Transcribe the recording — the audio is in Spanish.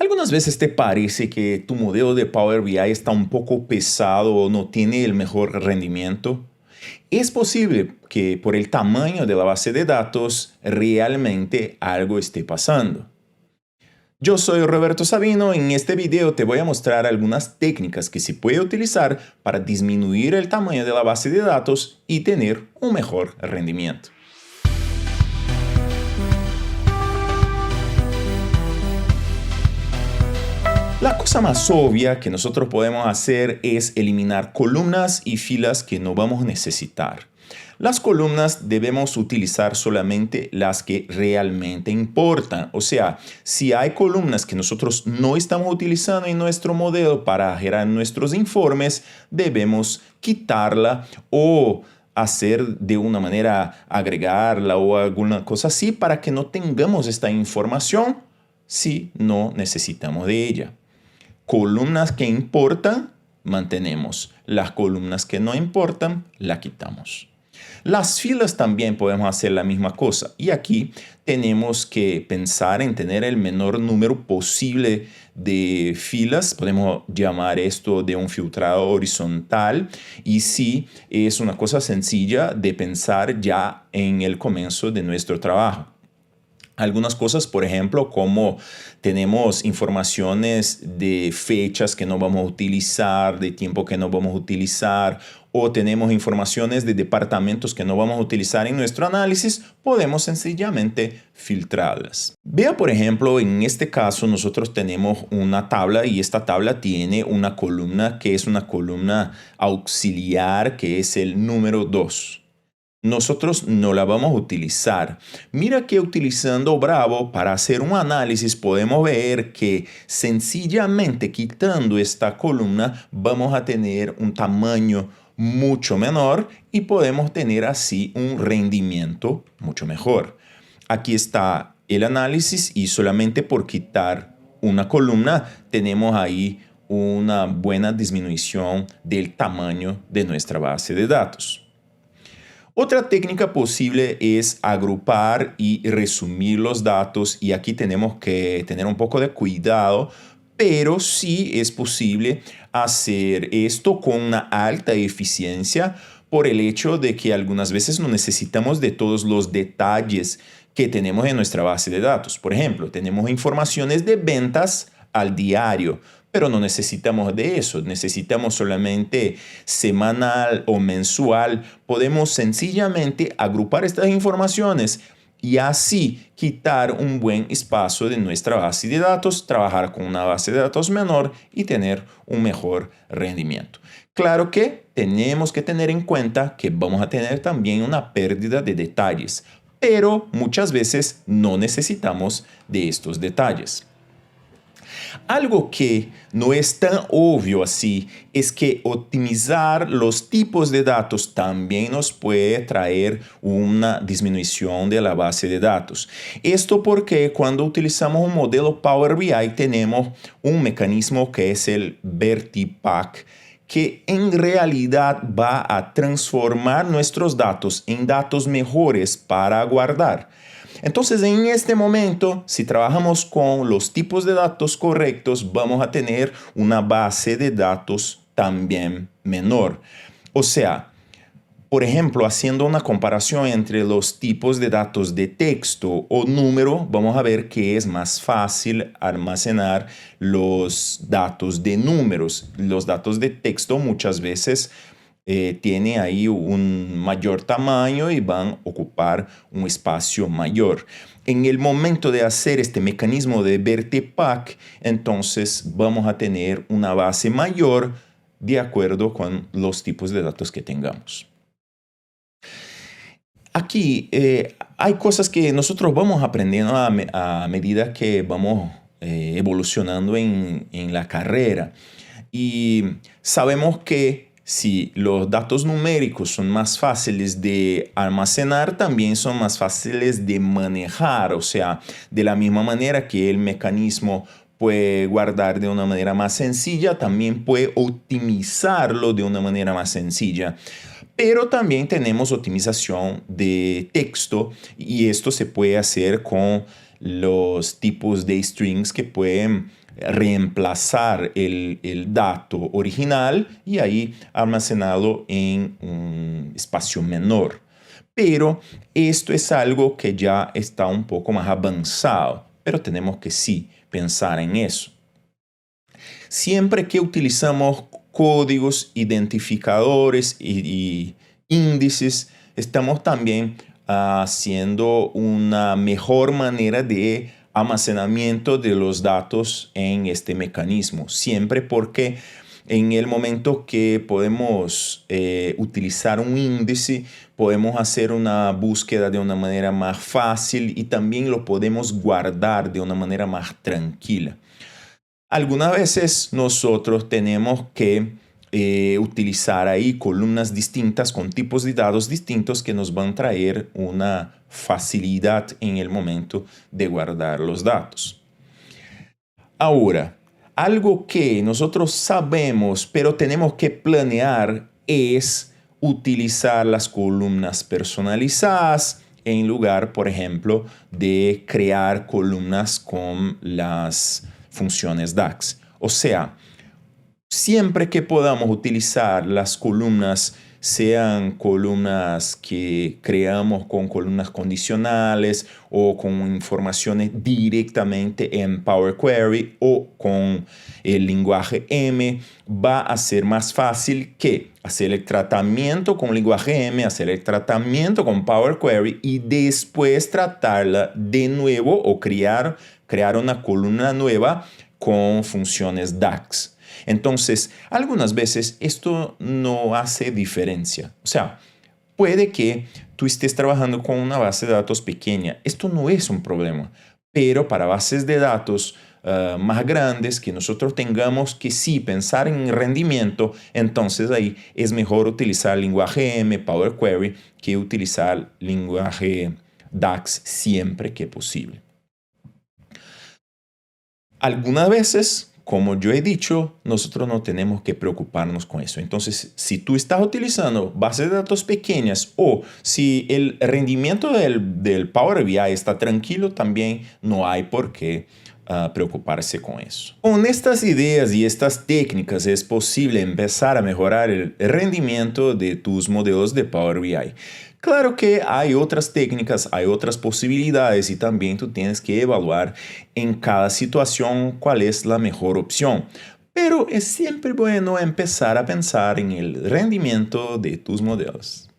Algunas veces te parece que tu modelo de Power BI está un poco pesado o no tiene el mejor rendimiento. Es posible que por el tamaño de la base de datos realmente algo esté pasando. Yo soy Roberto Sabino y en este video te voy a mostrar algunas técnicas que se puede utilizar para disminuir el tamaño de la base de datos y tener un mejor rendimiento. La cosa más obvia que nosotros podemos hacer es eliminar columnas y filas que no vamos a necesitar. Las columnas debemos utilizar solamente las que realmente importan. O sea, si hay columnas que nosotros no estamos utilizando en nuestro modelo para generar nuestros informes, debemos quitarla o hacer de una manera agregarla o alguna cosa así para que no tengamos esta información si no necesitamos de ella. Columnas que importan, mantenemos. Las columnas que no importan, la quitamos. Las filas también podemos hacer la misma cosa. Y aquí tenemos que pensar en tener el menor número posible de filas. Podemos llamar esto de un filtrado horizontal. Y sí, es una cosa sencilla de pensar ya en el comienzo de nuestro trabajo. Algunas cosas, por ejemplo, como tenemos informaciones de fechas que no vamos a utilizar, de tiempo que no vamos a utilizar, o tenemos informaciones de departamentos que no vamos a utilizar en nuestro análisis, podemos sencillamente filtrarlas. Vea, por ejemplo, en este caso nosotros tenemos una tabla y esta tabla tiene una columna que es una columna auxiliar, que es el número 2. Nosotros no la vamos a utilizar. Mira que utilizando Bravo para hacer un análisis podemos ver que sencillamente quitando esta columna vamos a tener un tamaño mucho menor y podemos tener así un rendimiento mucho mejor. Aquí está el análisis y solamente por quitar una columna tenemos ahí una buena disminución del tamaño de nuestra base de datos. Otra técnica posible es agrupar y resumir los datos y aquí tenemos que tener un poco de cuidado, pero sí es posible hacer esto con una alta eficiencia por el hecho de que algunas veces no necesitamos de todos los detalles que tenemos en nuestra base de datos. Por ejemplo, tenemos informaciones de ventas al diario, pero no necesitamos de eso, necesitamos solamente semanal o mensual. Podemos sencillamente agrupar estas informaciones y así quitar un buen espacio de nuestra base de datos, trabajar con una base de datos menor y tener un mejor rendimiento. Claro que tenemos que tener en cuenta que vamos a tener también una pérdida de detalles, pero muchas veces no necesitamos de estos detalles. Algo que no es tan obvio así es que optimizar los tipos de datos también nos puede traer una disminución de la base de datos. Esto porque cuando utilizamos un modelo Power BI tenemos un mecanismo que es el VertiPack, que en realidad va a transformar nuestros datos en datos mejores para guardar. Entonces, en este momento, si trabajamos con los tipos de datos correctos, vamos a tener una base de datos también menor. O sea, por ejemplo, haciendo una comparación entre los tipos de datos de texto o número, vamos a ver que es más fácil almacenar los datos de números. Los datos de texto muchas veces tiene ahí un mayor tamaño y van a ocupar un espacio mayor. En el momento de hacer este mecanismo de VertiPack, entonces vamos a tener una base mayor de acuerdo con los tipos de datos que tengamos. Aquí hay cosas que nosotros vamos aprendiendo a medida que vamos evolucionando en la carrera. Y sabemos que si los datos numéricos son más fáciles de almacenar, también son más fáciles de manejar. O sea, de la misma manera que el mecanismo puede guardar de una manera más sencilla, también puede optimizarlo de una manera más sencilla. Pero también tenemos optimización de texto y esto se puede hacer con los tipos de strings que pueden reemplazar el dato original y ahí almacenarlo en un espacio menor. Pero esto es algo que ya está un poco más avanzado, pero tenemos que sí pensar en eso. Siempre que utilizamos códigos identificadores y índices, estamos también haciendo una mejor manera de almacenamiento de los datos en este mecanismo. Siempre porque en el momento que podemos utilizar un índice, podemos hacer una búsqueda de una manera más fácil y también lo podemos guardar de una manera más tranquila. Algunas veces nosotros tenemos que utilizar ahí columnas distintas con tipos de datos distintos que nos van a traer una facilidad en el momento de guardar los datos. Ahora, algo que nosotros sabemos, pero tenemos que planear es utilizar las columnas personalizadas en lugar, por ejemplo, de crear columnas con las funciones DAX. O sea, siempre que podamos utilizar las columnas, sean columnas que creamos con columnas condicionales o con informaciones directamente en Power Query o con el lenguaje M, va a ser más fácil que hacer el tratamiento con lenguaje M, hacer el tratamiento con Power Query y después tratarla de nuevo o crear una columna nueva con funciones DAX. Entonces, algunas veces esto no hace diferencia. O sea, puede que tú estés trabajando con una base de datos pequeña. Esto no es un problema. Pero para bases de datos más grandes, que nosotros tengamos que sí pensar en rendimiento, entonces ahí es mejor utilizar lenguaje M, Power Query, que utilizar lenguaje DAX siempre que posible. Algunas veces, como yo he dicho, nosotros no tenemos que preocuparnos con eso. Entonces, si tú estás utilizando bases de datos pequeñas o si el rendimiento del Power BI está tranquilo, también no hay por qué preocuparse con eso. Con estas ideas y estas técnicas es posible empezar a mejorar el rendimiento de tus modelos de Power BI. Claro que hay otras técnicas, hay otras posibilidades y también tú tienes que evaluar en cada situación cuál es la mejor opción. Pero es siempre bueno empezar a pensar en el rendimiento de tus modelos.